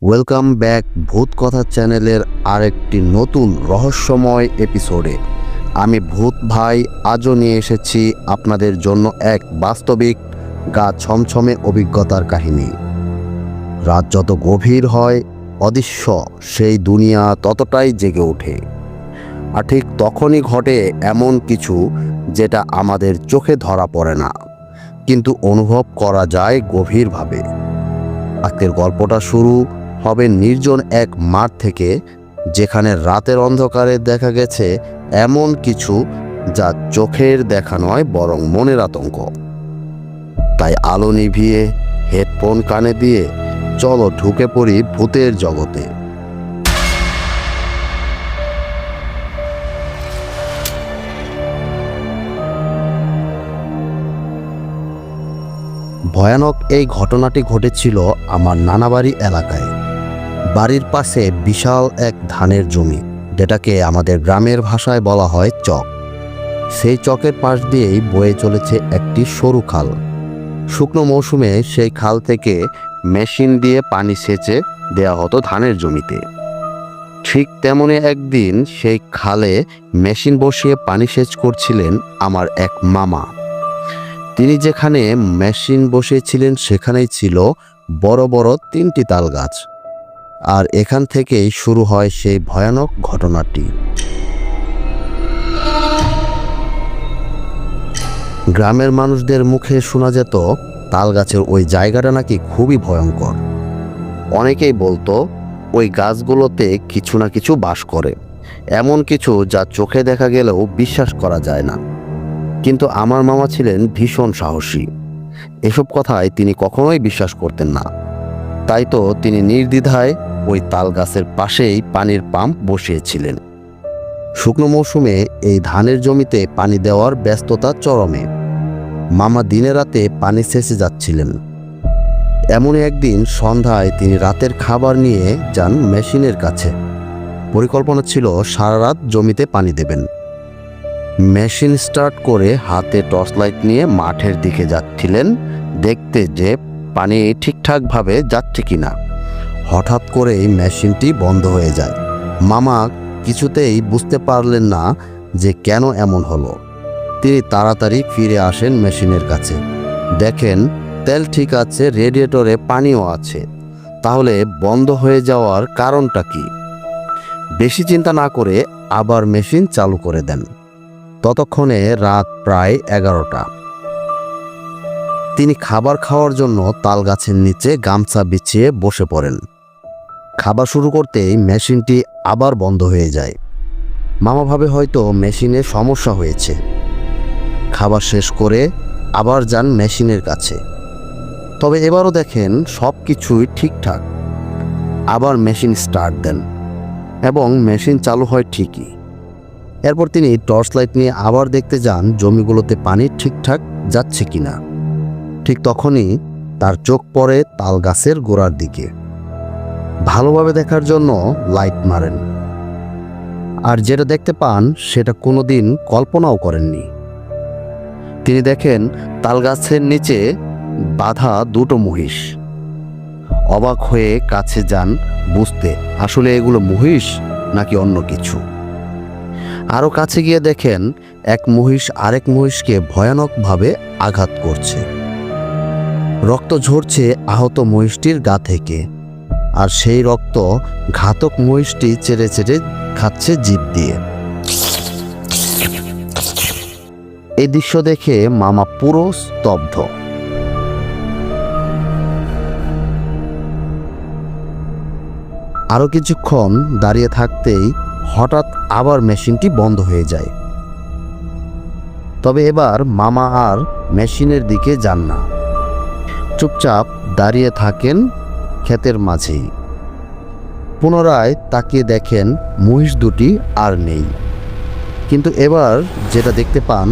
Welcome back ভূত কথা চ্যানেলের আরেকটি নতুন রহস্যময় এপিসোডে। আমি ভূত ভাই আজও নিয়ে এসেছি আপনাদের জন্য এক বাস্তবিক গা ছমছমে অভিজ্ঞতার কাহিনী। রাত যত গভীর হয় অদৃশ্য সেই দুনিয়া ততটাই জেগে ওঠে। আর ঠিক তখনই ঘটে এমন কিছু যেটা আমাদের চোখে ধরা পড়ে না, কিন্তু অনুভব করা যায় গভীরভাবে। আজকের গল্পটা শুরু হবে নির্জন এক মাঠ থেকে, যেখানে রাতের অন্ধকারে দেখা গেছে এমন কিছু যা চোখের দেখা নয় বরং মনের আতঙ্ক। তাই আলো নিভিয়ে হেডফোন কানে দিয়ে চলো ঢুকে পড়ি ভূতের জগতে। ভয়ানক এই ঘটনাটি ঘটেছিল আমার নানাবাড়ি এলাকায়। বাড়ির পাশে বিশাল এক ধানের জমি, যেটাকে আমাদের গ্রামের ভাষায় বলা হয় চক। সেই চকের পাশ দিয়েই বয়ে চলেছে একটি সরু খাল। শুকনো মৌসুমে সেই খাল থেকে মেশিন দিয়ে পানি সেচে দেওয়া হতো ধানের জমিতে। ঠিক তেমনি একদিন সেই খালে মেশিন বসিয়ে পানি সেচ করছিলেন আমার এক মামা। তিনি যেখানে মেশিন বসিয়েছিলেন সেখানেই ছিল বড় বড় 3টি তাল গাছ। আর এখান থেকেই শুরু হয় সেই ভয়ানক ঘটনাটি। গ্রামের মানুষদের মুখে শোনা যেত তাল গাছের ওই জায়গাটা নাকি খুবই ভয়ঙ্কর। অনেকেই বলতো ওই গাছগুলোতে কিছু না কিছু বাস করে, এমন কিছু যা চোখে দেখা গেলেও বিশ্বাস করা যায় না। কিন্তু আমার মামা ছিলেন ভীষণ সাহসী। এসব কথায় তিনি কখনোই বিশ্বাস করতেন না। তাই তো তিনি নির্দ্বিধায় ওই তাল গাছের পাশেই পানির পাম্প বসিয়েছিলেন। শুকনো মৌসুমে এই ধানের জমিতে পানি দেওয়ার ব্যস্ততা চরমে। মামা দিনে রাতে পানি সেচে যাচ্ছিলেন। এমনই একদিন সন্ধ্যায় তিনি রাতের খাবার নিয়ে যান মেশিনের কাছে। পরিকল্পনা ছিল সারা রাত জমিতে পানি দেবেন। মেশিন স্টার্ট করে হাতে টর্চ লাইট নিয়ে মাঠের দিকে যাচ্ছিলেন, দেখতে যে পানি ঠিকঠাকভাবে যাচ্ছে কিনা। হঠাৎ করেই মেশিনটি বন্ধ হয়ে যায়। মামা কিছুতেই বুঝতে পারলেন না যে কেন এমন হলো। তিনি তাড়াতাড়ি ফিরে আসেন মেশিনের কাছে, দেখেন তেল ঠিক আছে, রেডিয়েটরে পানিও আছে। তাহলে বন্ধ হয়ে যাওয়ার কারণটা কি? বেশি চিন্তা না করে আবার মেশিন চালু করে দেন। ততক্ষণে রাত প্রায় 11টা। তিনি খাবার খাওয়ার জন্য তাল গাছের নিচে গামছা বিছিয়ে বসে পড়েন। খাবার শুরু করতেই মেশিনটি আবার বন্ধ হয়ে যায়। মামা ভাবে হয়তো মেশিনে সমস্যা হয়েছে। খাবার শেষ করে আবার যান মেশিনের কাছে। তবে এবারও দেখেন সব কিছুই ঠিকঠাক। আবার মেশিন স্টার্ট দেন এবং মেশিন চালু হয় ঠিকই। এরপর তিনি টর্চ লাইট নিয়ে আবার দেখতে যান জমিগুলোতে পানি ঠিকঠাক যাচ্ছে কিনা। ঠিক তখনই তার চোখ পড়ে তাল গাছের গোড়ার দিকে। ভালোভাবে দেখার জন্য লাইট মারেন, আর যেটা দেখতে পান সেটা কোনোদিন কল্পনাও করেননি। তিনি দেখেন তাল গাছের নিচে বাঁধা 2টো মহিষ। অবাক হয়ে কাছে যান বুঝতে আসলে এগুলো মহিষ নাকি অন্য কিছু। আরও কাছে গিয়ে দেখেন এক মহিষ আরেক মহিষকে ভয়ানকভাবে আঘাত করছে। রক্ত ঝরছে আহত মহিষটির গা থেকে, আর সেই রক্ত ঘাতক মহিষটি চেটে চেটে খাচ্ছে জিভ দিয়ে। এই দৃশ্য দেখে মামা পুরো স্তব্ধ। আরও কিছুক্ষণ দাঁড়িয়ে থাকতেই হঠাৎ আবার মেশিনটি বন্ধ হয়ে যায়। তবে এবার মামা আর মেশিনের দিকে যান না, চুপচাপ দাঁড়িয়ে থাকেন ক্ষেতের মাঝেই। পুনরায় তাকিয়ে দেখেন মহিষ দুটি আর নেই। কিন্তু এবার যেটা দেখতে পান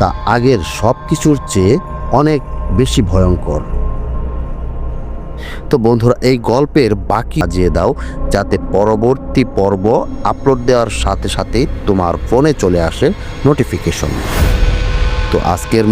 তা আগের সব কিছুর চেয়ে অনেক বেশি ভয়ঙ্কর। তো বন্ধুরা, এই গল্পের বাকি বাজিয়ে দাও, যাতে পরবর্তী পর্ব আপলোড দেওয়ার সাথে সাথেই তোমার ফোনে চলে আসে নোটিফিকেশন। তো আজকের